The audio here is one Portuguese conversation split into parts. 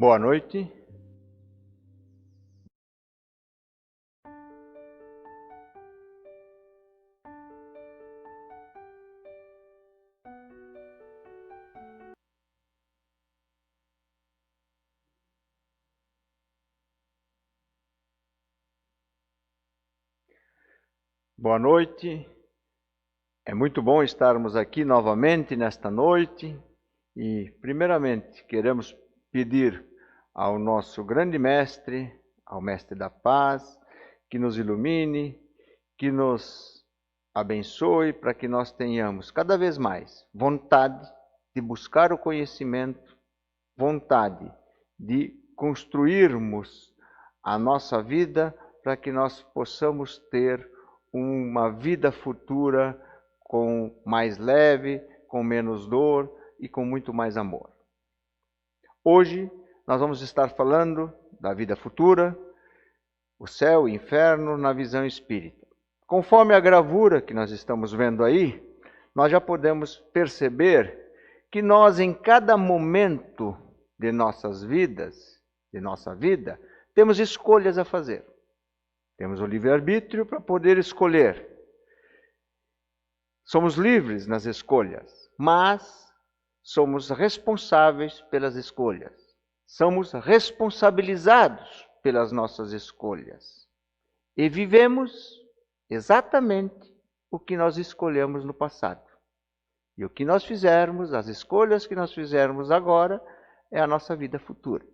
Boa noite. Boa noite. É muito bom estarmos aqui novamente nesta noite e, primeiramente, queremos pedir ao nosso grande mestre, ao Mestre da Paz, que nos ilumine, que nos abençoe para que nós tenhamos cada vez mais vontade de buscar o conhecimento, vontade de construirmos a nossa vida para que nós possamos ter uma vida futura com mais leve, com menos dor e com muito mais amor. Hoje nós vamos estar falando da vida futura, o céu e o inferno na visão espírita. Conforme a gravura que nós estamos vendo aí, nós já podemos perceber que nós em cada momento de nossas vidas, de nossa vida, temos escolhas a fazer. Temos o livre-arbítrio para poder escolher. Somos livres nas escolhas, mas somos responsáveis pelas escolhas. Somos responsabilizados pelas nossas escolhas. E vivemos exatamente o que nós escolhemos no passado. E o que nós fizermos, as escolhas que nós fizermos agora, é a nossa vida futura.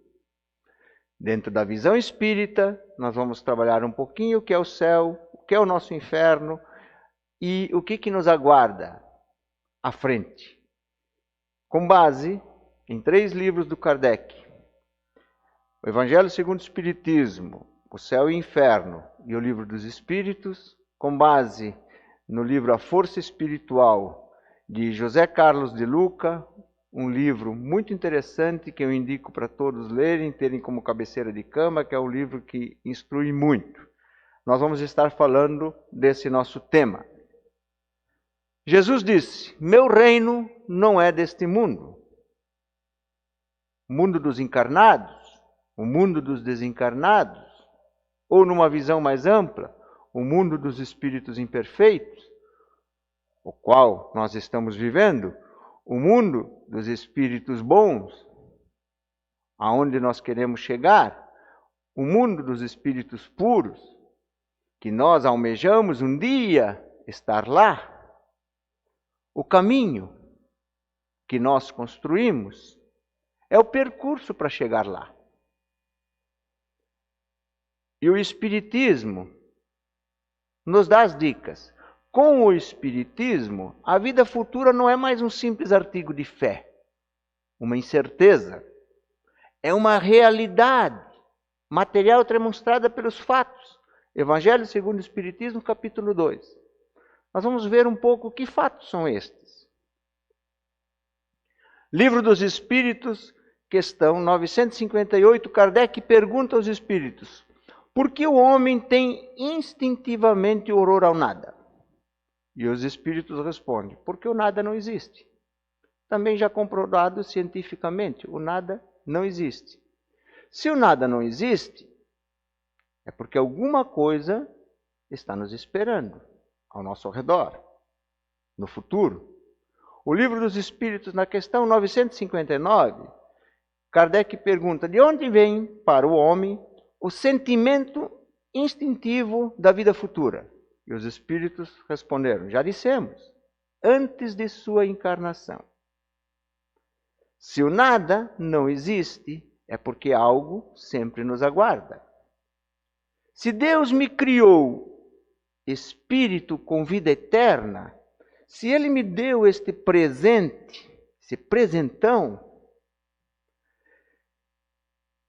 Dentro da visão espírita, nós vamos trabalhar um pouquinho o que é o céu, o que é o nosso inferno e o que nos aguarda à frente. Com base em 3 livros do Kardec: o Evangelho segundo o Espiritismo, o Céu e o Inferno e o Livro dos Espíritos, com base no livro A Força Espiritual de José Carlos de Luca, um livro muito interessante que eu indico para todos lerem, terem como cabeceira de cama, que é um livro que instrui muito. Nós vamos estar falando desse nosso tema. Jesus disse: meu reino não é deste mundo. O mundo dos encarnados, o mundo dos desencarnados, ou numa visão mais ampla, o mundo dos espíritos imperfeitos, o qual nós estamos vivendo, o mundo dos espíritos bons, aonde nós queremos chegar, o mundo dos espíritos puros, que nós almejamos um dia estar lá, o caminho que nós construímos é o percurso para chegar lá. E o Espiritismo nos dá as dicas. Com o Espiritismo, a vida futura não é mais um simples artigo de fé, uma incerteza. É uma realidade material demonstrada pelos fatos. Evangelho segundo o Espiritismo, capítulo 2. Nós vamos ver um pouco que fatos são estes. Livro dos Espíritos, questão 958, Kardec pergunta aos espíritos: por que o homem tem instintivamente horror ao nada? E os espíritos respondem: porque o nada não existe. Também já comprovado cientificamente, o nada não existe. Se o nada não existe, é porque alguma coisa está nos esperando ao nosso redor, no futuro. O Livro dos Espíritos, na questão 959, Kardec pergunta: de onde vem para o homem o sentimento instintivo da vida futura? E os espíritos responderam: já dissemos, antes de sua encarnação. Se o nada não existe, é porque algo sempre nos aguarda. Se Deus me criou espírito com vida eterna, se Ele me deu este presente, esse presentão,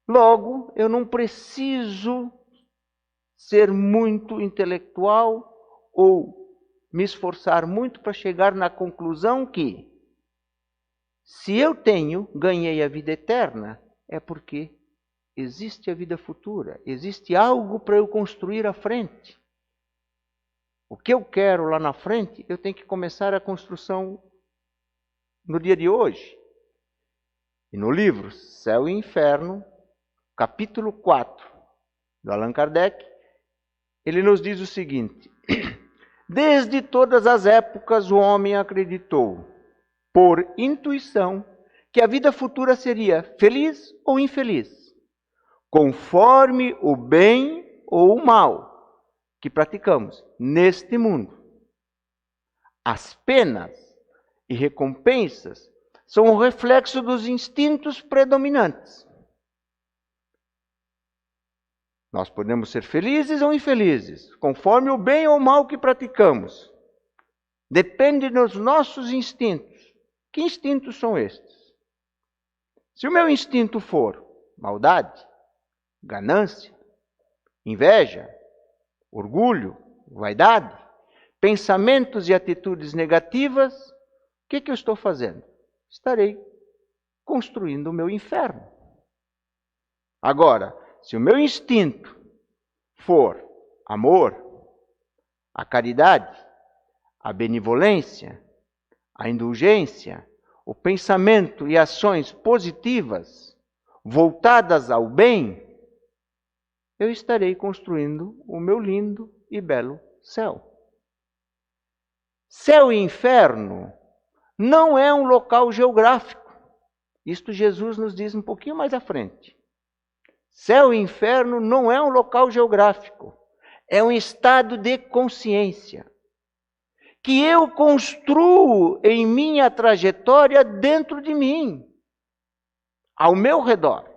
logo eu não preciso ser muito intelectual ou me esforçar muito para chegar na conclusão que, se eu ganhei a vida eterna, é porque existe a vida futura, existe algo para eu construir à frente. O que eu quero lá na frente, eu tenho que começar a construção no dia de hoje. E no livro Céu e Inferno, capítulo 4, do Allan Kardec, ele nos diz o seguinte: desde todas as épocas o homem acreditou, por intuição, que a vida futura seria feliz ou infeliz, conforme o bem ou o mal que praticamos neste mundo. As penas e recompensas são o reflexo dos instintos predominantes. Nós podemos ser felizes ou infelizes, conforme o bem ou o mal que praticamos. Depende dos nossos instintos. Que instintos são estes? Se o meu instinto for maldade, ganância, inveja, orgulho, vaidade, pensamentos e atitudes negativas, o que eu estou fazendo? Estarei construindo o meu inferno. Agora, se o meu instinto for amor, a caridade, a benevolência, a indulgência, o pensamento e ações positivas voltadas ao bem, eu estarei construindo o meu lindo e belo céu. Céu e inferno não é um local geográfico. Isto Jesus nos diz um pouquinho mais à frente. Céu e inferno não é um local geográfico. É um estado de consciência que eu construo em minha trajetória dentro de mim, ao meu redor,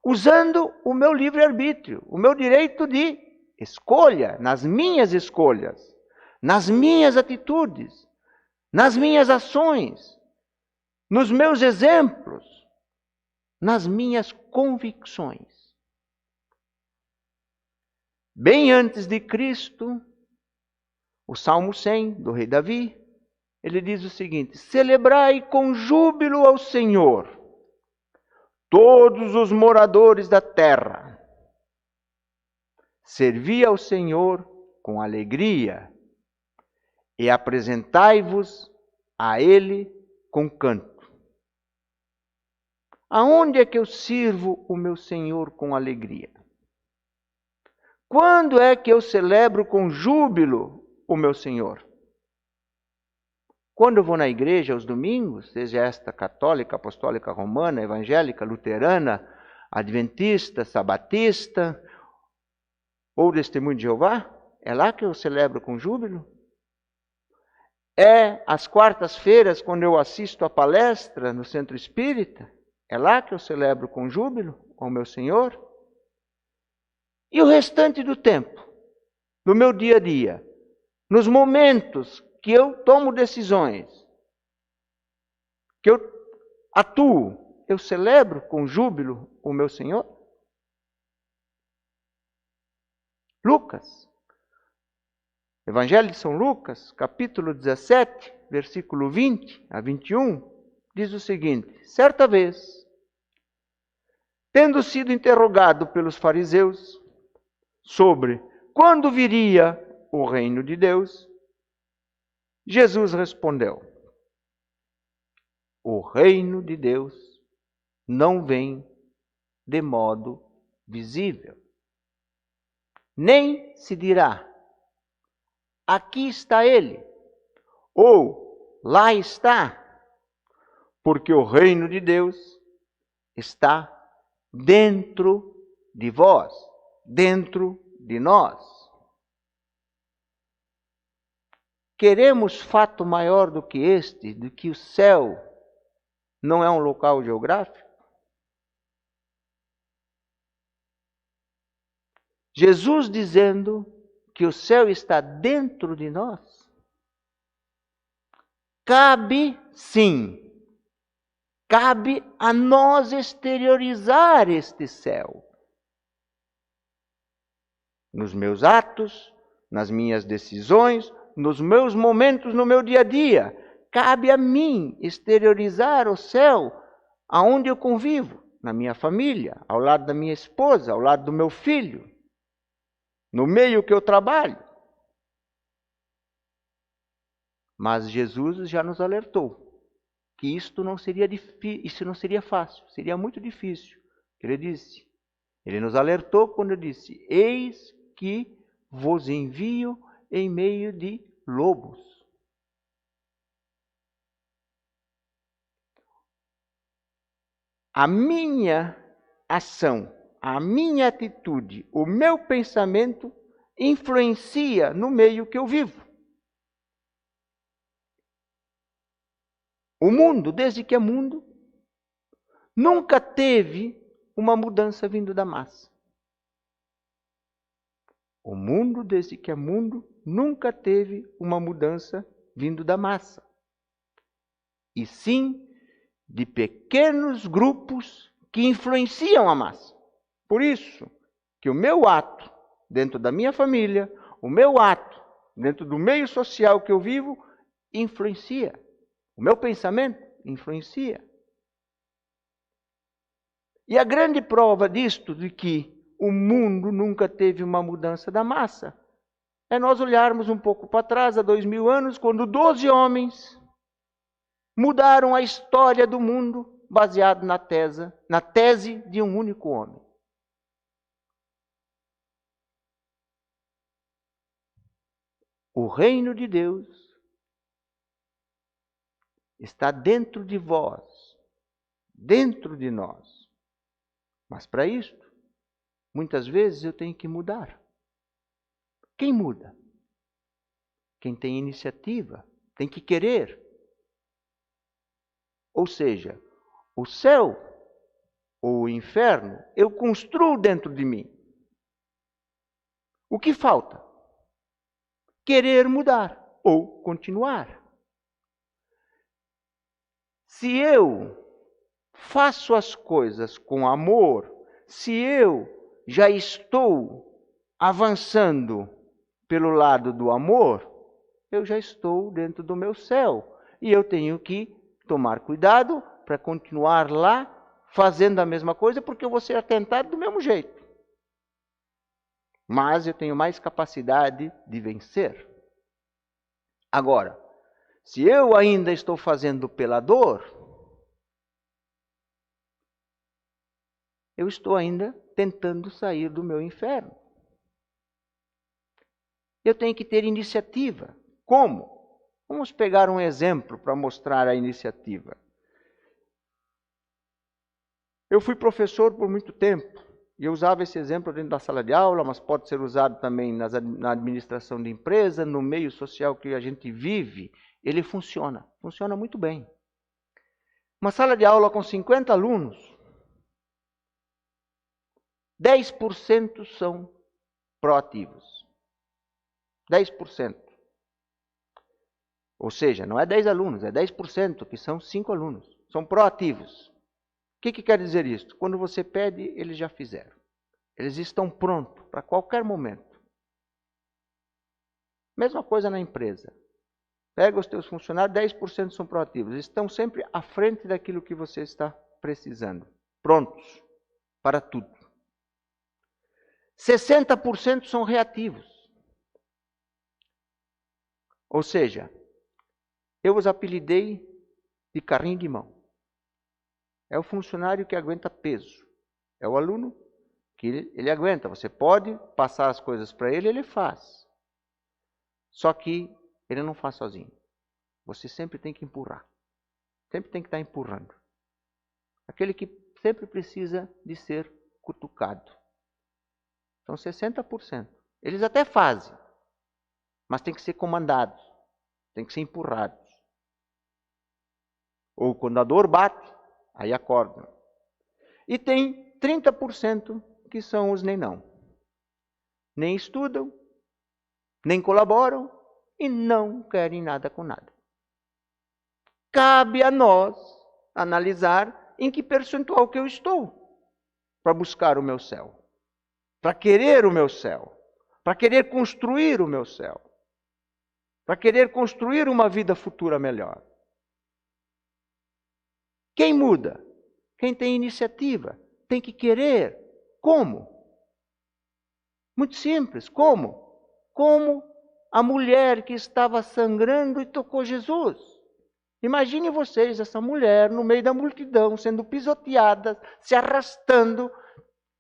usando o meu livre-arbítrio, o meu direito de escolha, nas minhas escolhas, nas minhas atitudes, nas minhas ações, nos meus exemplos, nas minhas convicções. Bem antes de Cristo, o Salmo 100, do rei Davi, ele diz o seguinte: celebrai com júbilo ao Senhor, todos os moradores da terra. Servi ao Senhor com alegria e apresentai-vos a Ele com canto. Aonde é que eu sirvo o meu Senhor com alegria? Quando é que eu celebro com júbilo o meu Senhor? Quando eu vou na igreja aos domingos, seja esta católica, apostólica, romana, evangélica, luterana, adventista, sabatista ou testemunho de Jeová, é lá que eu celebro com júbilo? É às quartas-feiras, quando eu assisto a palestra no Centro Espírita, é lá que eu celebro com júbilo com o meu Senhor? E o restante do tempo, no meu dia a dia, nos momentos que eu tomo decisões, que eu atuo, eu celebro com júbilo o meu Senhor? Lucas, Evangelho de São Lucas, capítulo 17, versículo 20 a 21, diz o seguinte: certa vez, tendo sido interrogado pelos fariseus sobre quando viria o reino de Deus, Jesus respondeu: o reino de Deus não vem de modo visível, nem se dirá: aqui está ele, ou lá está, porque o reino de Deus está dentro de vós, dentro de nós. Queremos fato maior do que este, de que o céu não é um local geográfico? Jesus dizendo que o céu está dentro de nós. Cabe, sim, cabe a nós exteriorizar este céu. Nos meus atos, nas minhas decisões, nos meus momentos, no meu dia a dia. Cabe a mim exteriorizar o céu aonde eu convivo, na minha família, ao lado da minha esposa, ao lado do meu filho, no meio que eu trabalho. Mas Jesus já nos alertou. que isso não seria fácil, seria muito difícil. Ele disse, ele nos alertou quando disse: eis que vos envio em meio de lobos. A minha ação, a minha atitude, o meu pensamento influencia no meio que eu vivo. O mundo, desde que é mundo, nunca teve uma mudança vindo da massa. O mundo, desde que é mundo, nunca teve uma mudança vindo da massa. E sim de pequenos grupos que influenciam a massa. Por isso que o meu ato dentro da minha família, o meu ato dentro do meio social que eu vivo, influencia. O meu pensamento influencia. E a grande prova disto, de que o mundo nunca teve uma mudança da massa, é nós olharmos um pouco para trás, há 2000 anos, quando 12 homens mudaram a história do mundo baseado na tese de um único homem. O reino de Deus está dentro de vós, dentro de nós. Mas para isto, muitas vezes eu tenho que mudar. Quem muda? Quem tem iniciativa, tem que querer. Ou seja, o céu ou o inferno eu construo dentro de mim. O que falta? Querer mudar ou continuar. Se eu faço as coisas com amor, se eu já estou avançando pelo lado do amor, eu já estou dentro do meu céu. E eu tenho que tomar cuidado para continuar lá fazendo a mesma coisa, porque eu vou ser atentado do mesmo jeito. Mas eu tenho mais capacidade de vencer. Agora, se eu ainda estou fazendo pela dor, eu estou ainda tentando sair do meu inferno. Eu tenho que ter iniciativa. Como? Vamos pegar um exemplo para mostrar a iniciativa. Eu fui professor por muito tempo e eu usava esse exemplo dentro da sala de aula, mas pode ser usado também na administração de empresa, no meio social que a gente vive. Ele funciona muito bem. Uma sala de aula com 50 alunos, 10% são proativos. 10%. Ou seja, não é 10 alunos, é 10%, que são 5 alunos. São proativos. O que quer dizer isso? Quando você pede, eles já fizeram. Eles estão prontos para qualquer momento. Mesma coisa na empresa. Pega os teus funcionários, 10% são proativos. Eles estão sempre à frente daquilo que você está precisando. Prontos para tudo. 60% são reativos. Ou seja, eu os apelidei de carrinho de mão. É o funcionário que aguenta peso. É o aluno que ele aguenta. Você pode passar as coisas para ele, ele faz. Só que ele não faz sozinho. Você sempre tem que empurrar. Sempre tem que estar empurrando. Aquele que sempre precisa de ser cutucado. São 60%. Eles até fazem, mas tem que ser comandados. Tem que ser empurrados. Ou quando a dor bate, aí acordam. E tem 30% que são os nem não. Nem estudam, nem colaboram e não querem nada com nada. Cabe a nós analisar em que percentual que eu estou para buscar o meu céu, para querer o meu céu, para querer construir o meu céu, para querer construir uma vida futura melhor. Quem muda? Quem tem iniciativa? Tem que querer. Como? Muito simples. Como? Como a mulher que estava sangrando e tocou Jesus. Imagine vocês, essa mulher no meio da multidão, sendo pisoteada, se arrastando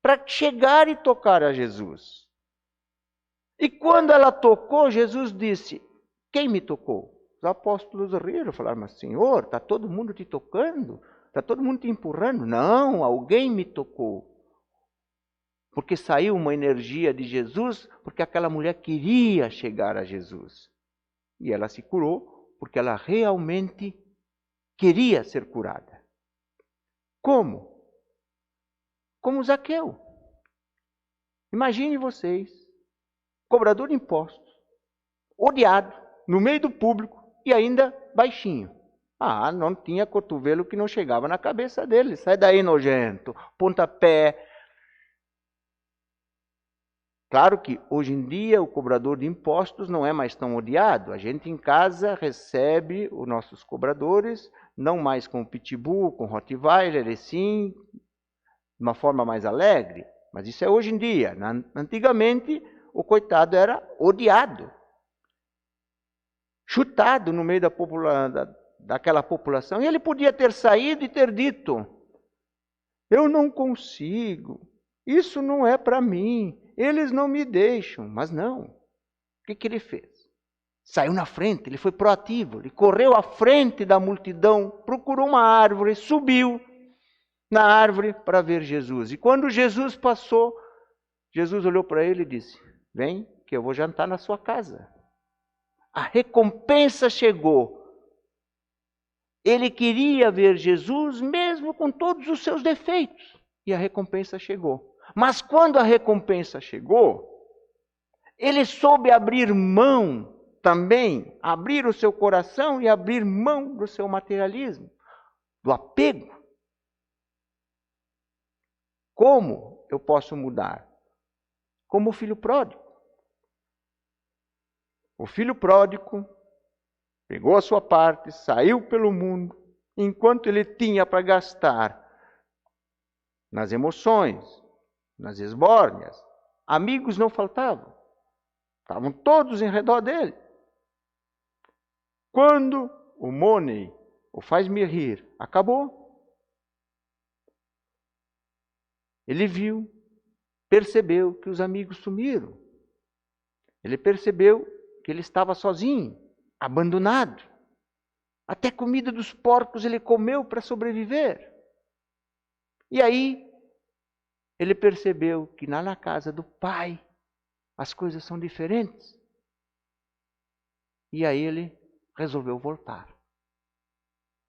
para chegar e tocar a Jesus. E quando ela tocou, Jesus disse: quem me tocou? Os apóstolos riram, falaram: mas Senhor, está todo mundo te tocando? Está todo mundo te empurrando? Não, alguém me tocou. Porque saiu uma energia de Jesus, porque aquela mulher queria chegar a Jesus. E ela se curou, porque ela realmente queria ser curada. Como? Como Zaqueu. Imagine vocês, cobrador de impostos, odiado, no meio do público e ainda baixinho. Ah, não tinha cotovelo que não chegava na cabeça dele. Sai daí, nojento. Pontapé. Claro que hoje em dia o cobrador de impostos não é mais tão odiado. A gente em casa recebe os nossos cobradores, não mais com pitbull, com rottweiler, e sim, de uma forma mais alegre. Mas isso é hoje em dia. Antigamente, o coitado era odiado, chutado no meio daquela população. E ele podia ter saído e ter dito: eu não consigo, isso não é para mim, eles não me deixam. Mas não. O que ele fez? Saiu na frente, ele foi proativo, ele correu à frente da multidão, procurou uma árvore, subiu na árvore para ver Jesus. E quando Jesus passou, Jesus olhou para ele e disse: vem que eu vou jantar na sua casa. A recompensa chegou. Ele queria ver Jesus mesmo com todos os seus defeitos. E a recompensa chegou. Mas quando a recompensa chegou, ele soube abrir mão também, abrir o seu coração e abrir mão do seu materialismo, do apego. Como eu posso mudar? Como o filho pródigo. O filho pródigo pegou a sua parte, saiu pelo mundo, enquanto ele tinha para gastar nas emoções, nas esbórnias. Amigos não faltavam. Estavam todos em redor dele. Quando o money, o faz-me rir, acabou, ele viu, percebeu que os amigos sumiram. Ele percebeu que ele estava sozinho, abandonado. Até comida dos porcos ele comeu para sobreviver. E aí, ele percebeu que lá na casa do pai, as coisas são diferentes. E aí ele resolveu voltar.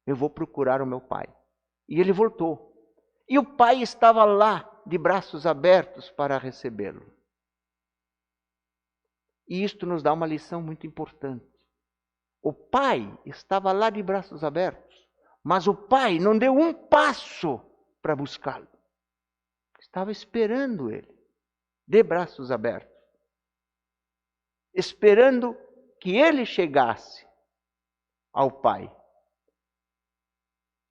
Eu vou procurar o meu pai. E ele voltou. E o pai estava lá, de braços abertos para recebê-lo. E isto nos dá uma lição muito importante. O pai estava lá de braços abertos, mas o pai não deu um passo para buscá-lo. Estava esperando ele, de braços abertos. Esperando que ele chegasse ao pai.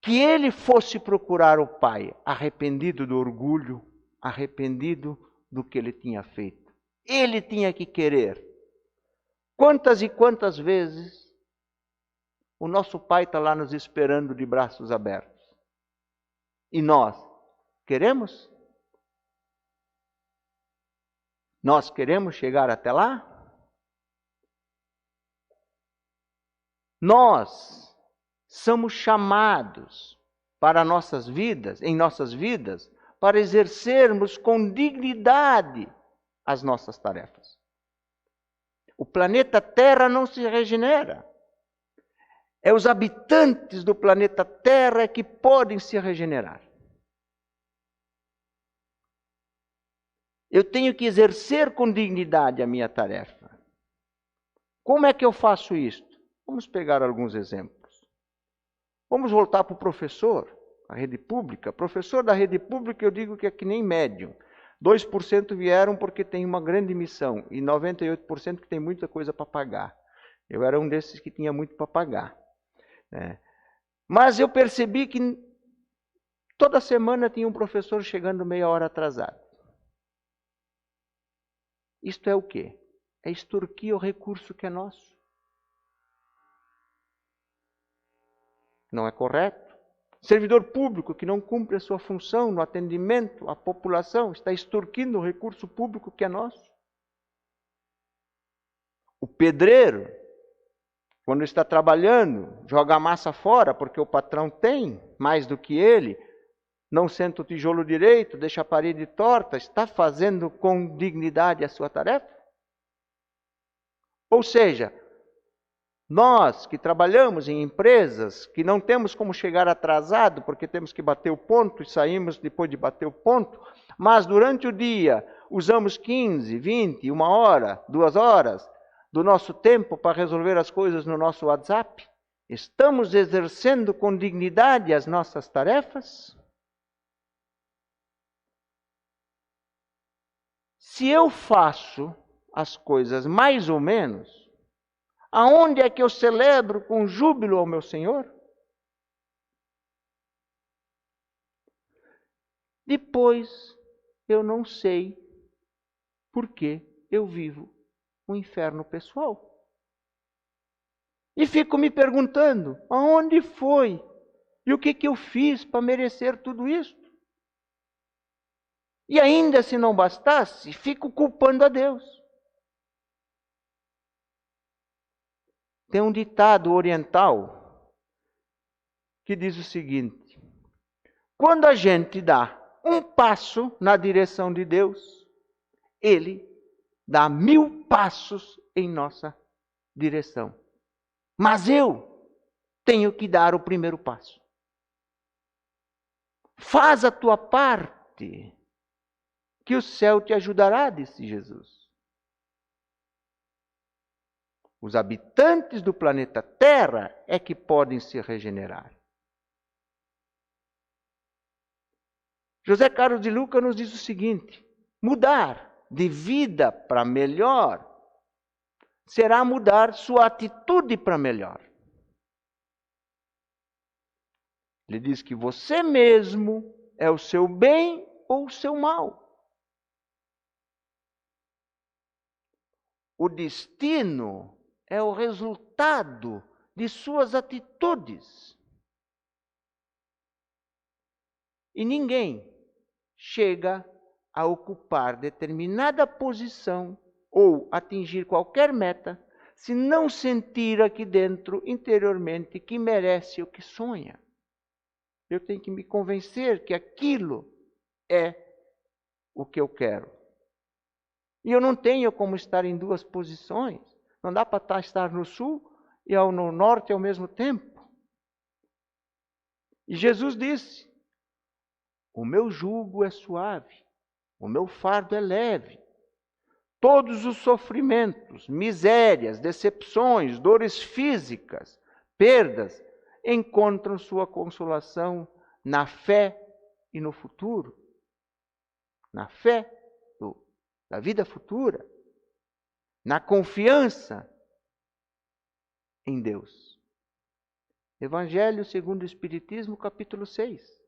Que ele fosse procurar o pai, arrependido do orgulho, arrependido do que ele tinha feito. Ele tinha que querer. Quantas e quantas vezes o nosso pai está lá nos esperando de braços abertos. E nós queremos? Nós queremos chegar até lá? Nós somos chamados para nossas vidas, em nossas vidas, para exercermos com dignidade as nossas tarefas. O planeta Terra não se regenera. É os habitantes do planeta Terra que podem se regenerar. Eu tenho que exercer com dignidade a minha tarefa. Como é que eu faço isto? Vamos pegar alguns exemplos. Vamos voltar para o professor, a rede pública. Professor da rede pública, eu digo que é que nem médium. 2% vieram porque tem uma grande missão e 98% que tem muita coisa para pagar. Eu era um desses que tinha muito para pagar. Mas eu percebi que toda semana tinha um professor chegando meia hora atrasado. Isto é o quê? É extorquir o recurso que é nosso. não é correto. Servidor público que não cumpre a sua função no atendimento à população, está extorquindo o recurso público que é nosso. O pedreiro, quando está trabalhando, joga a massa fora porque o patrão tem mais do que ele, não senta o tijolo direito, deixa a parede torta, está fazendo com dignidade a sua tarefa? Ou seja, nós que trabalhamos em empresas, que não temos como chegar atrasado, porque temos que bater o ponto e saímos depois de bater o ponto, mas durante o dia usamos 15, 20, 1 hora, 2 horas do nosso tempo para resolver as coisas no nosso WhatsApp, estamos exercendo com dignidade as nossas tarefas? Se eu faço as coisas mais ou menos, aonde é que eu celebro com júbilo ao meu Senhor? Depois, eu não sei por que eu vivo um inferno pessoal. E fico me perguntando, aonde foi? E o que eu fiz para merecer tudo isso? E ainda se não bastasse, fico culpando a Deus. Tem um ditado oriental que diz o seguinte: quando a gente dá um passo na direção de Deus, Ele dá 1000 passos em nossa direção. Mas eu tenho que dar o primeiro passo. Faz a tua parte, que o céu te ajudará, disse Jesus. Os habitantes do planeta Terra é que podem se regenerar. José Carlos de Luca nos diz o seguinte: mudar de vida para melhor será mudar sua atitude para melhor. Ele diz que você mesmo é o seu bem ou o seu mal. O destino é o resultado de suas atitudes. E ninguém chega a ocupar determinada posição ou atingir qualquer meta se não sentir aqui dentro, interiormente, que merece o que sonha. Eu tenho que me convencer que aquilo é o que eu quero. E eu não tenho como estar em 2 posições. Não dá para estar no sul e no norte ao mesmo tempo. E Jesus disse: o meu jugo é suave, o meu fardo é leve. Todos os sofrimentos, misérias, decepções, dores físicas, perdas, encontram sua consolação na fé e no futuro. Na fé da vida futura. Na confiança em Deus. Evangelho segundo o Espiritismo, capítulo 6.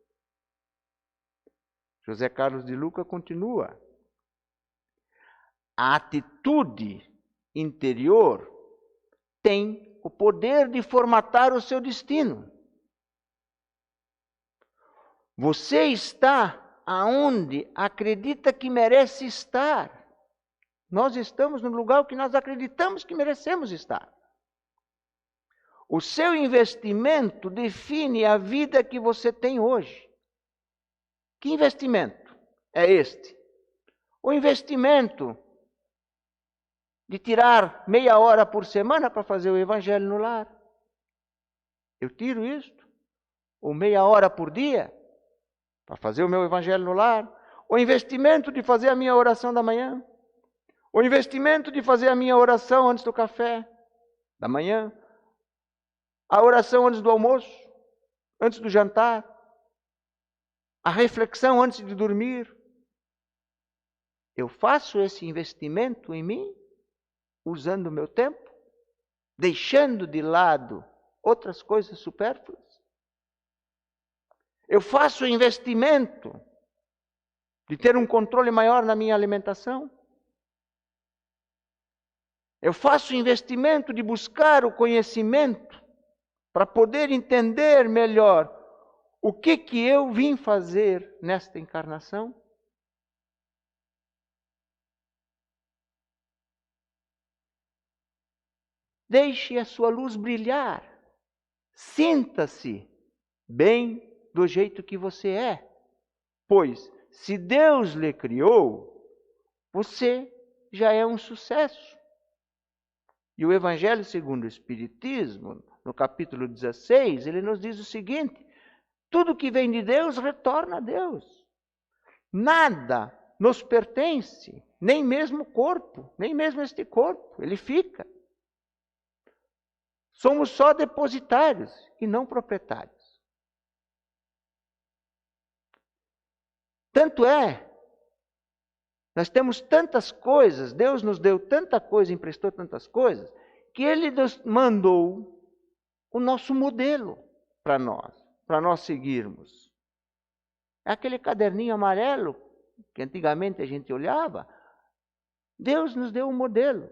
José Carlos de Luca continua: a atitude interior tem o poder de formatar o seu destino. Você está aonde acredita que merece estar. Nós estamos no lugar que nós acreditamos que merecemos estar. O seu investimento define a vida que você tem hoje. Que investimento é este? O investimento de tirar meia hora por semana para fazer o evangelho no lar. Eu tiro isto. Ou meia hora por dia para fazer o meu evangelho no lar. O investimento de fazer a minha oração da manhã. O investimento de fazer a minha oração antes do café da manhã. A oração antes do almoço, antes do jantar. A reflexão antes de dormir. Eu faço esse investimento em mim, usando o meu tempo, deixando de lado outras coisas supérfluas. Eu faço o investimento de ter um controle maior na minha alimentação. Eu faço o investimento de buscar o conhecimento para poder entender melhor o que eu vim fazer nesta encarnação. Deixe a sua luz brilhar. Sinta-se bem do jeito que você é. Pois, se Deus lhe criou, você já é um sucesso. E o Evangelho segundo o Espiritismo, no capítulo 16, ele nos diz o seguinte: tudo que vem de Deus retorna a Deus. Nada nos pertence, nem mesmo o corpo, nem mesmo este corpo, ele fica. Somos só depositários e não proprietários. Tanto é, nós temos tantas coisas, Deus nos deu tanta coisa, emprestou tantas coisas, que Ele nos mandou o nosso modelo para nós seguirmos. É aquele caderninho amarelo que antigamente a gente olhava. Deus nos deu um modelo.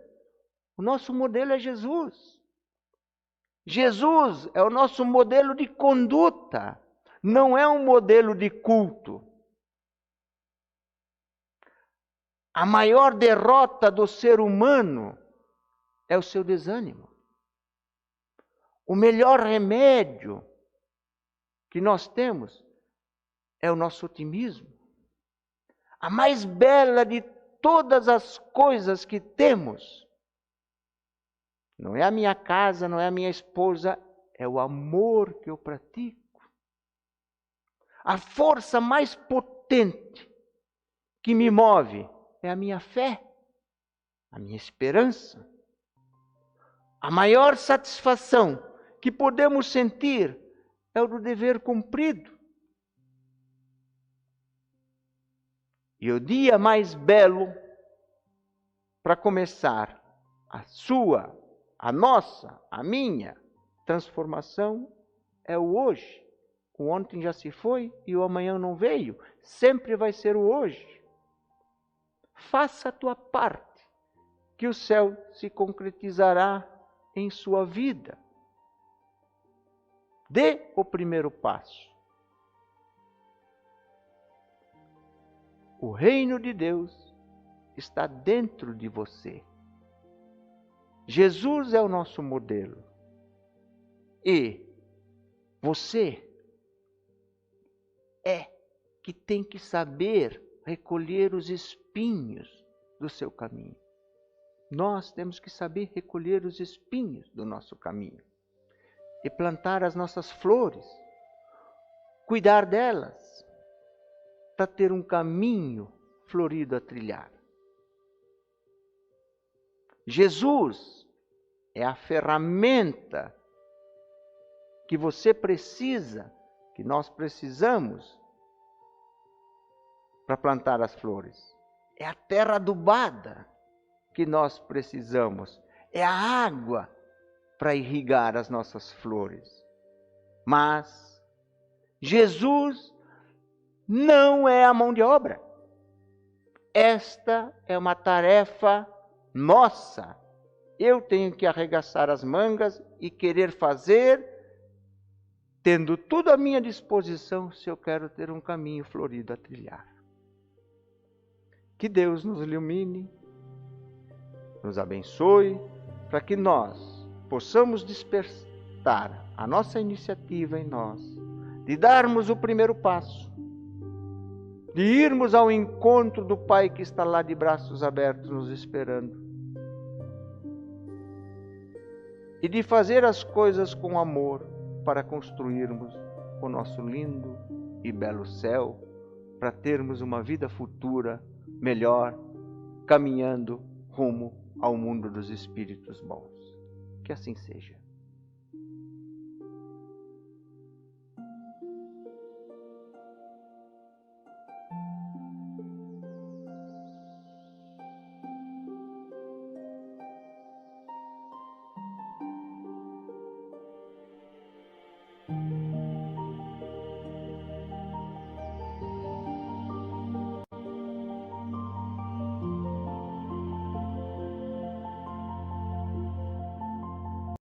O nosso modelo é Jesus. Jesus é o nosso modelo de conduta, não é um modelo de culto. A maior derrota do ser humano é o seu desânimo. O melhor remédio que nós temos é o nosso otimismo. A mais bela de todas as coisas que temos não é a minha casa, não é a minha esposa, é o amor que eu pratico. A força mais potente que me move é a minha fé, a minha esperança. A maior satisfação que podemos sentir é o do dever cumprido. E o dia mais belo para começar a nossa, a minha transformação é o hoje. O ontem já se foi e o amanhã não veio. Sempre vai ser o hoje. Faça a tua parte, que o céu se concretizará em sua vida. Dê o primeiro passo. O reino de Deus está dentro de você. Jesus é o nosso modelo. E você é que tem que saber recolher os espinhos do seu caminho. Nós temos que saber recolher os espinhos do nosso caminho e plantar as nossas flores, cuidar delas, para ter um caminho florido a trilhar. Jesus é a ferramenta que você precisa, que nós precisamos para plantar as flores. É a terra adubada que nós precisamos. É a água para irrigar as nossas flores. Mas Jesus não é a mão de obra. Esta é uma tarefa nossa. Eu tenho que arregaçar as mangas e querer fazer, tendo tudo à minha disposição, se eu quero ter um caminho florido a trilhar. Que Deus nos ilumine, nos abençoe, para que nós possamos despertar a nossa iniciativa em nós, de darmos o primeiro passo, de irmos ao encontro do Pai que está lá de braços abertos nos esperando, e de fazer as coisas com amor para construirmos o nosso lindo e belo céu, para termos uma vida futura melhor, caminhando rumo ao mundo dos espíritos bons. Que assim seja.